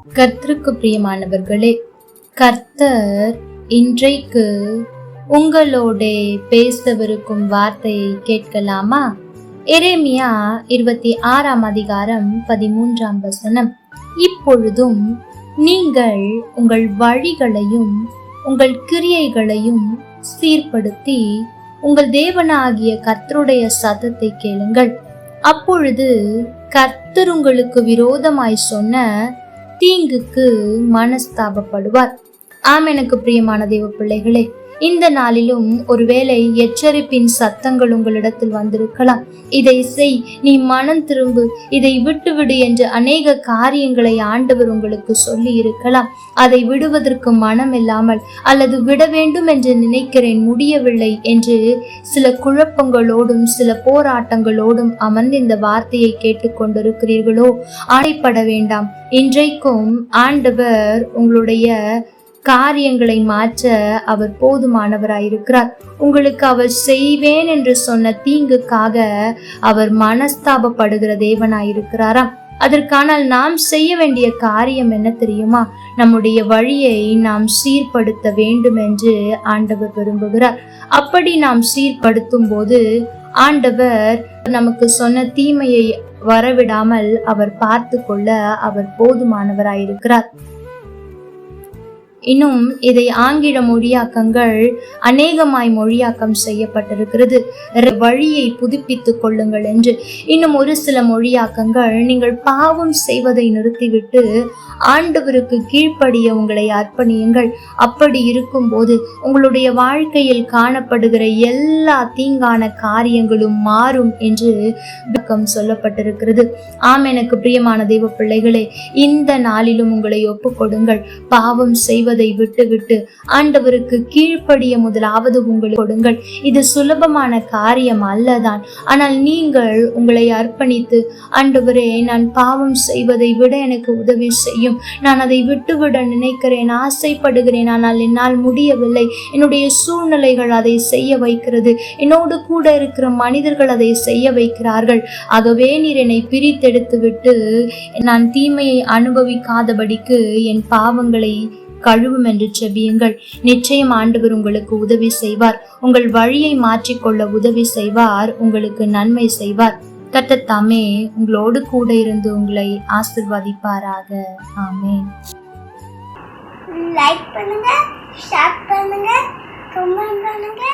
கர்த்தருக்கு பிரியமானவர்களே, கர்த்தர் இன்றைக்கு உங்களோட பேசவிருக்கும் வார்த்தையை கேட்கலாமா? எரேமியா 26 அதிகாரம் 13 இப்பொழுதும் நீங்கள் உங்கள் வழிகளையும் உங்கள் கிரியைகளையும் சீர்படுத்தி உங்கள் தேவனாகிய கர்த்தருடைய சத்தத்தை கேளுங்கள். அப்பொழுது கர்த்தர் உங்களுக்கு விரோதமாய் சொன்ன தீங்குக்கு மனஸ்தாபப்படுவார். எனக்கு பிரியமான தேவ பிள்ளைகளே, இந்த நாளிலும் ஒருவேளை எச்சரிப்பின் சத்தங்கள் உங்களிடத்தில் வந்திருக்கலாம். இதை செய், நீ மனம் திரும்பு, இதை விட்டுவிடு என்று அநேக காரியங்களை ஆண்டவர் உங்களுக்கு சொல்லி இருக்கலாம். அதை விடுவதற்கு மனம் இல்லாமல் அல்லது விட வேண்டும் என்று நினைக்கிறேன், முடியவில்லை என்று சில குழப்பங்களோடும் சில போராட்டங்களோடும் அமர்ந்து இந்த வார்த்தையை கேட்டுக்கொண்டிருக்கிறீர்களோ? ஆடைப்பட வேண்டாம். இன்றைக்கும் ஆண்டவர் உங்களுடைய காரியங்களை மாற்ற அவர் போதுமானவராயிருக்கிறார். உங்களுக்கு அவர் செய்வேன் என்று சொன்ன தீங்குக்காக அவர் மனஸ்தாபப்படுகிற தேவனாயிருக்கிறாராம். அதற்கானால் நாம் செய்ய வேண்டிய காரியம் என்ன தெரியுமா? நம்முடைய வழியை நாம் சீர்படுத்த வேண்டும் என்று ஆண்டவர் விரும்புகிறார். அப்படி நாம் சீர்படுத்தும் போது ஆண்டவர் நமக்கு சொன்ன தீமையை வரவிடாமல் அவர் பார்த்து கொள்ள அவர் போதுமானவராயிருக்கிறார். இன்னும் இதை ஆங்கில மொழியாக்கங்கள் அநேகமாய் மொழியாக்கம் செய்யப்பட்டிருக்கிறது. வழியை புதுப்பித்துக் கொள்ளுங்கள் என்று. இன்னும் ஒரு சில மொழியாக்கங்கள் நீங்கள் பாவம் செய்வதை நிறுத்திவிட்டு ஆண்டவருக்கு கீழ்ப்படிய உங்களை அர்ப்பணியுங்கள். அப்படி இருக்கும் போது உங்களுடைய வாழ்க்கையில் காணப்படுகிற எல்லா தீங்கான காரியங்களும் மாறும் என்று விளக்கம் சொல்லப்பட்டிருக்கிறது. எனக்கு பிரியமான தெய்வ பிள்ளைகளே, இந்த நாளிலும் உங்களை ஒப்புக்கொடுங்கள். பாவம் செய்வதை விட்டு ஆண்டவருக்கு கீழ்ப்படிய முதலாவது உங்களுக்கு கொடுங்கள். இது சுலபமான காரியம் அல்லதான். ஆனால் நீங்கள் உங்களை அர்ப்பணித்து, ஆண்டவரே, நான் பாவம் செய்வதை விட எனக்கு உதவி செய்யும், நான் அதை விட்டுவிட நினைக்கிறேன், ஆசைப்படுகிறேன், ஆனால் என்னால் முடியவில்லை, என்னுடைய சூழ்நிலைகள் அதை செய்ய வைக்கிறது, என்னோடு கூட இருக்கிற மனிதர்கள் அதை செய்ய வைக்கிறார்கள், ஆகவே நீர் என்னை பிரித்தெடுத்து விட்டு நான் தீமையை அனுபவிக்காதபடிக்கு என் பாவங்களை கழுவும் என்று செபியுங்கள். நிச்சயம் ஆண்டவர் உங்களுக்கு உதவி செய்வார். உங்கள் வழியை மாற்றிக்கொள்ள உதவி செய்வார். உங்களுக்கு நன்மை செய்வார். கர்த்தர் தாமே உங்களோடு கூட இருந்து உங்களை ஆசீர்வதிப்பாராக. ஆமென். லைக் பண்ணுங்க, ஷேர் பண்ணுங்க, கமெண்ட் பண்ணுங்க.